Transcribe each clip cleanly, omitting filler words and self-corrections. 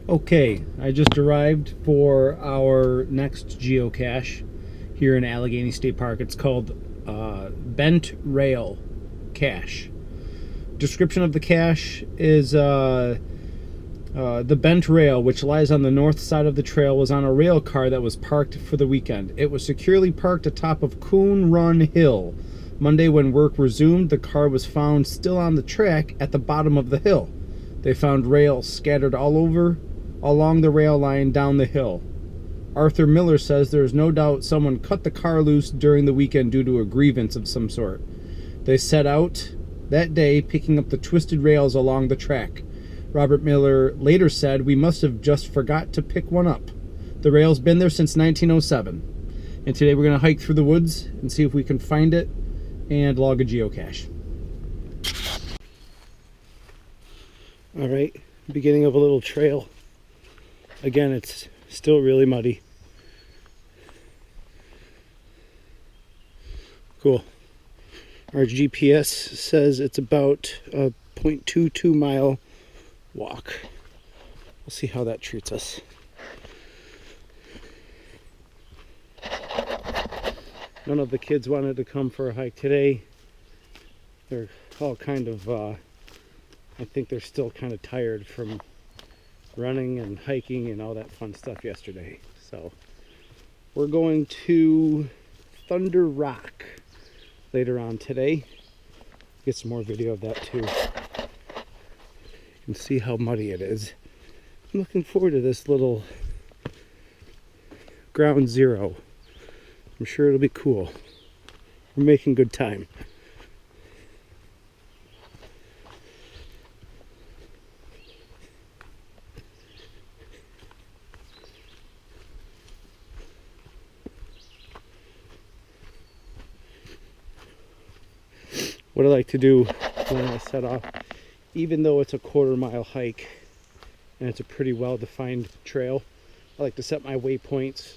Okay, I just arrived for our next geocache here in Allegany State Park. It's called Bent Rail Cache. Description of the cache is the bent rail, which lies on the north side of the trail, was on a rail car that was parked for the weekend. It was securely parked atop of Coon Run Hill. Monday, when work resumed, the car was found still on the track at the bottom of the hill. They found rails scattered all over along the rail line down the hill. Arthur Miller says there is no doubt someone cut the car loose during the weekend due to a grievance of some sort. They set out that day picking up the twisted rails along the track. Robert Miller later said, "We must have just forgot to pick one up. The rail's been there since 1907. And today we're going to hike through the woods and see if we can find it and log a geocache. All right, beginning of a little trail. Again, it's still really muddy. Cool. Our GPS says it's about a 0.22 mile walk. We'll see how that treats us. None of the kids wanted to come for a hike today. They're all kind of, I think they're still kind of tired from running and hiking and all that fun stuff yesterday. So we're going to Thunder Rock later on today. Get some more video of that too. You can see how muddy it is. I'm looking forward to this little ground zero. I'm sure it'll be cool. We're making good time. What I like to do when I set off, even though it's a quarter-mile hike and it's a pretty well-defined trail, I like to set my waypoints.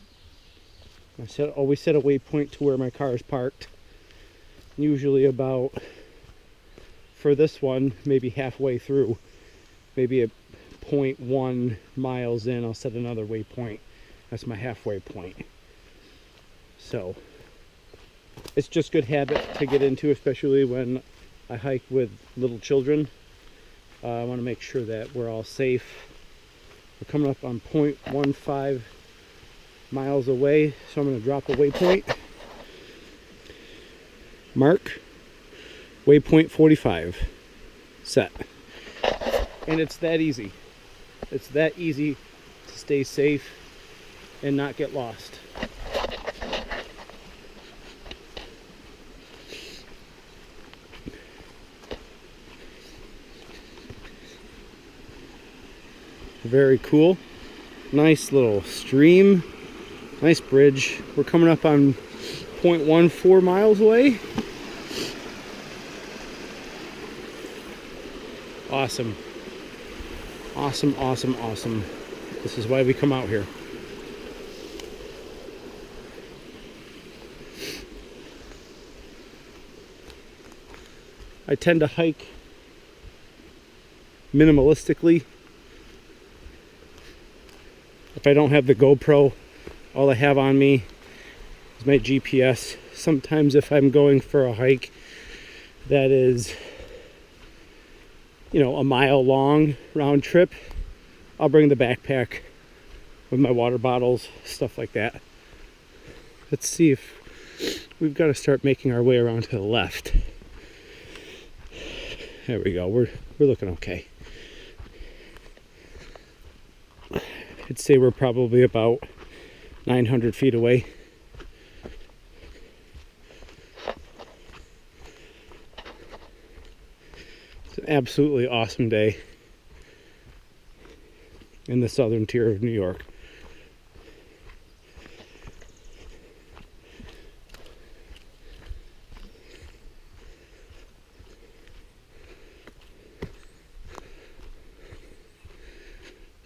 I always set a waypoint to where my car is parked. Usually about, for this one, maybe halfway through, maybe a 0.1 miles in, I'll set another waypoint. That's my halfway point. So it's just good habit to get into, especially when I hike with little children. I want to make sure that we're all safe. We're coming up on 0.15 miles away, so I'm going to drop a waypoint. Mark, waypoint 45, set. And it's that easy. It's that easy to stay safe and not get lost. Very cool. Nice little stream. Nice bridge. We're coming up on 0.14 miles away. Awesome. Awesome, awesome, awesome. This is why we come out here. I tend to hike minimalistically. If I don't have the GoPro, all I have on me is my GPS. Sometimes if I'm going for a hike that is, a mile long round trip, I'll bring the backpack with my water bottles, stuff like that. Let's see if we've got to start making our way around to the left. There we go. We're looking okay. I'd say we're probably about 900 feet away. It's an absolutely awesome day in the southern tier of New York.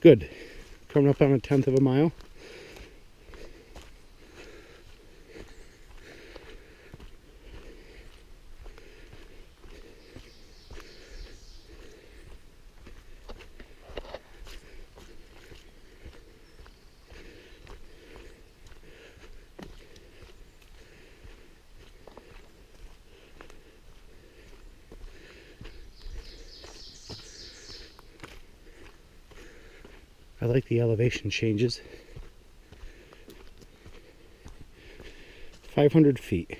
Good. Coming up on a 1/10 of a mile. I like the elevation changes. 500 feet.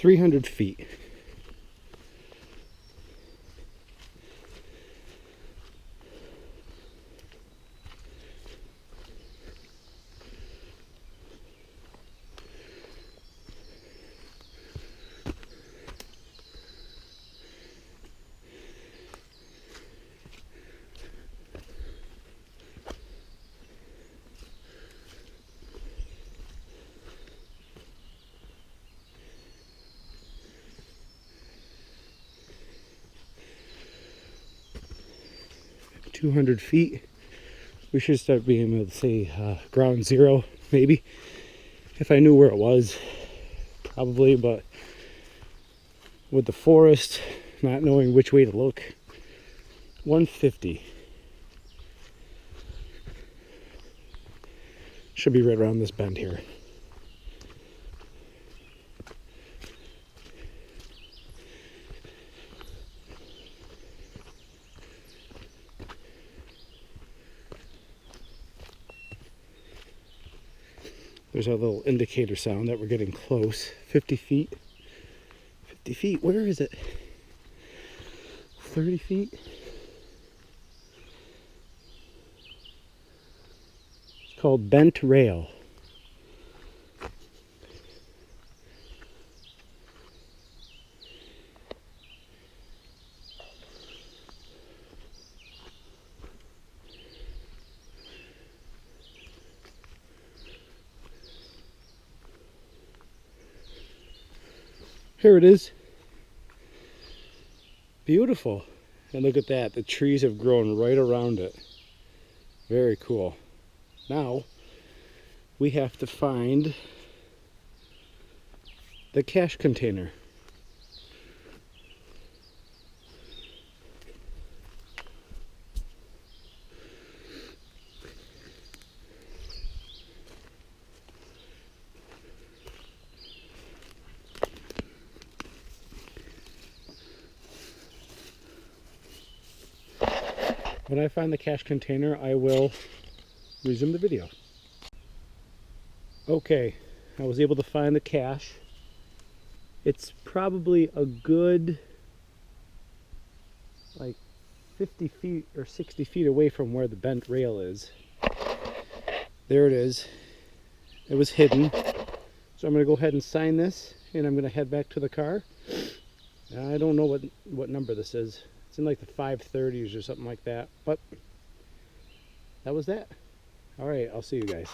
$300 feet. $200 feet. We should start being able to say ground zero, maybe. If I knew where it was, probably, but with the forest, not knowing which way to look. 150. Should be right around this bend here. There's our little indicator sound that we're getting close. 50 feet. 50 feet, where is it? 30 feet. It's called Bent Rail. Here it is. Beautiful. And look at that. The trees have grown right around it. Very cool. Now, we have to find the cache container. When I find the cache container, I will resume the video. Okay, I was able to find the cache. It's probably a good like 50 feet or 60 feet away from where the bent rail is. There it is. It was hidden. So I'm going to go ahead and sign this, and I'm going to head back to the car. I don't know what number this is. It's in like the 530s or something like that. But that was that. All right, I'll see you guys.